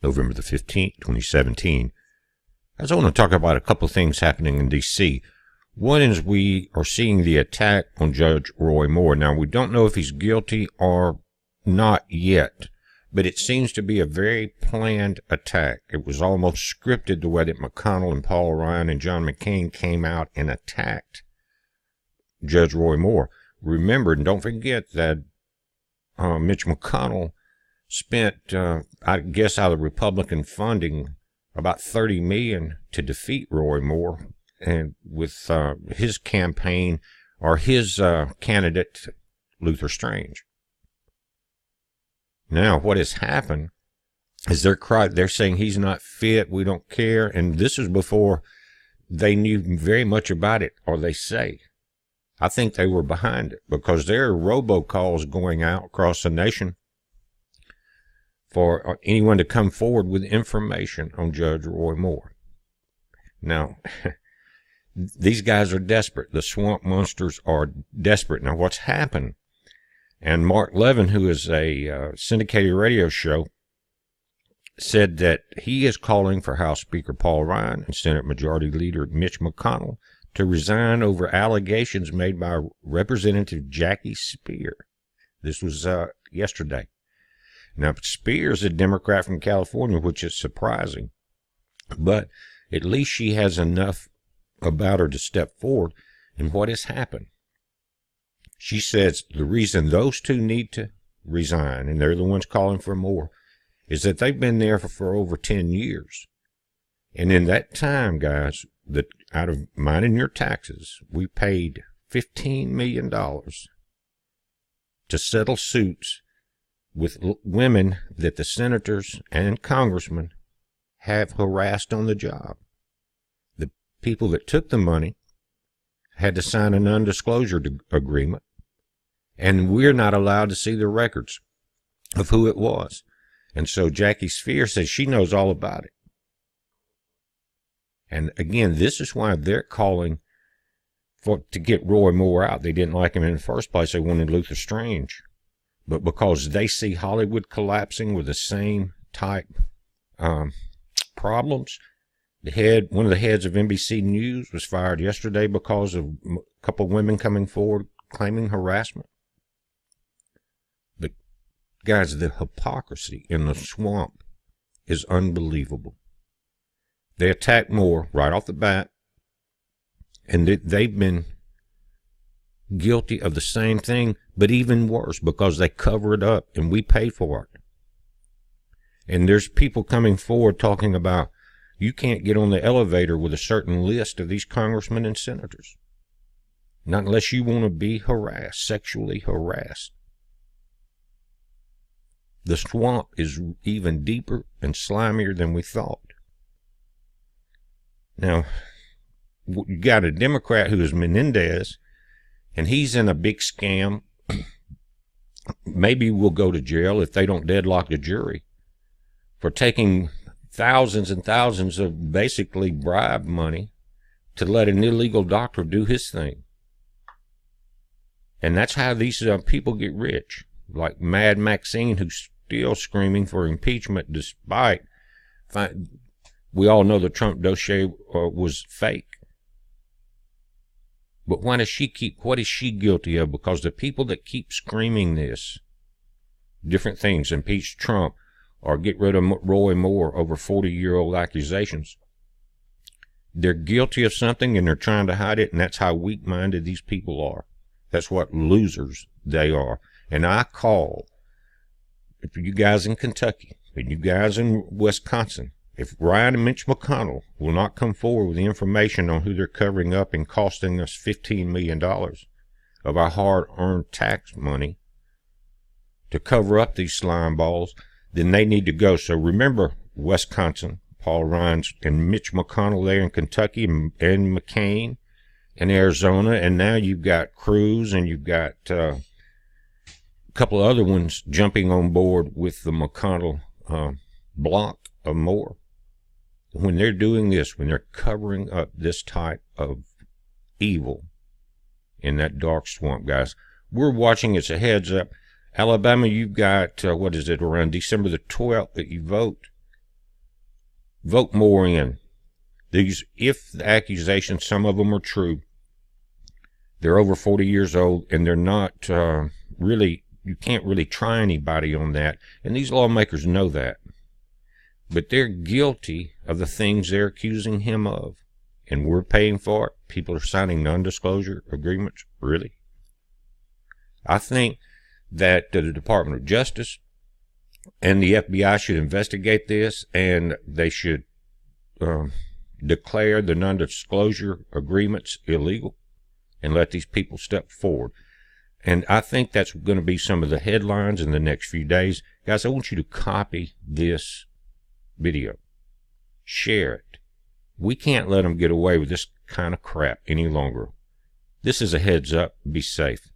November the 15th, 2017. I want to talk about a couple of things happening in D.C. One is we are seeing the attack on Judge Roy Moore. Now, we don't know if he's guilty or not yet, but it seems to be a very planned attack. It was almost scripted the way that McConnell and Paul Ryan and John McCain came out and attacked Judge Roy Moore. Remember, and don't forget that Mitch McConnell spent, I guess, out of Republican funding, about $30 million to defeat Roy Moore, and with his campaign or his candidate, Luther Strange. Now, what has happened is they're saying he's not fit, we don't care, and this is before they knew very much about it, or they say. I think they were behind it because there are robocalls going out across the nation for anyone to come forward with information on Judge Roy Moore. Now, these guys are desperate. The swamp monsters are desperate. Now, what's happened? And Mark Levin, who is a syndicated radio show, said that he is calling for House Speaker Paul Ryan and Senate Majority Leader Mitch McConnell to resign over allegations made by Representative Jackie Speier. This was yesterday. Now, Speier is a Democrat from California, which is surprising, but at least she has enough about her to step forward. And what has happened? She says the reason those two need to resign, and they're the ones calling for more, is that they've been there for over 10 years. And in that time, guys, that out of mine and your taxes, we paid $15 million to settle suits with women that the senators and congressmen have harassed on the job. The people that took the money had to sign a non-disclosure agreement, and we're not allowed to see the records of who it was. And so Jackie Speier says she knows all about it. And again, this is why they're calling to get Roy Moore out. They didn't like him in the first place. They wanted Luther Strange. But because they see Hollywood collapsing with the same type problems, one of the heads of NBC News was fired yesterday because of a couple of women coming forward claiming harassment. But guys, the hypocrisy in the swamp is unbelievable. They attacked Moore right off the bat, and they've been guilty of the same thing, but even worse because they cover it up and we pay for it. And there's people coming forward talking about you can't get on the elevator with a certain list of these congressmen and senators, not unless you want to be harassed, sexually harassed. The swamp is even deeper and slimier than we thought. Now, you got a Democrat who is Menendez, and he's in a big scam. Maybe we'll go to jail if they don't deadlock the jury for taking thousands and thousands of basically bribe money to let an illegal doctor do his thing. And that's how these people get rich, like Mad Maxine, who's still screaming for impeachment despite we all know the Trump dossier was fake. But what is she guilty of? Because the people that keep screaming this, different things, impeach Trump or get rid of Roy Moore over 40-year-old accusations, they're guilty of something and they're trying to hide it, and that's how weak-minded these people are. That's what losers they are. And I call, if you guys in Kentucky and you guys in Wisconsin, if Ryan and Mitch McConnell will not come forward with the information on who they're covering up and costing us $15 million of our hard-earned tax money to cover up these slime balls, then they need to go. So remember, Wisconsin, Paul Ryan and Mitch McConnell there in Kentucky, and McCain in Arizona, and now you've got Cruz and you've got a couple of other ones jumping on board with the McConnell block of Moore. When they're doing this, when they're covering up this type of evil in that dark swamp, guys, we're watching. It's a heads up. Alabama, you've got, around December the 12th that you vote. vote more in. These, if the accusations, some of them are true, they're over 40 years old, and they're not really, you can't really try anybody on that, and these lawmakers know that. But they're guilty of the things they're accusing him of, and we're paying for it. People are signing non-disclosure agreements. Really? I think that the Department of Justice and the FBI should investigate this, and they should declare the non-disclosure agreements illegal and let these people step forward. And I think that's going to be some of the headlines in the next few days. Guys, I want you to copy this video. Share it. We can't let them get away with this kind of crap any longer. This is a heads up. Be safe.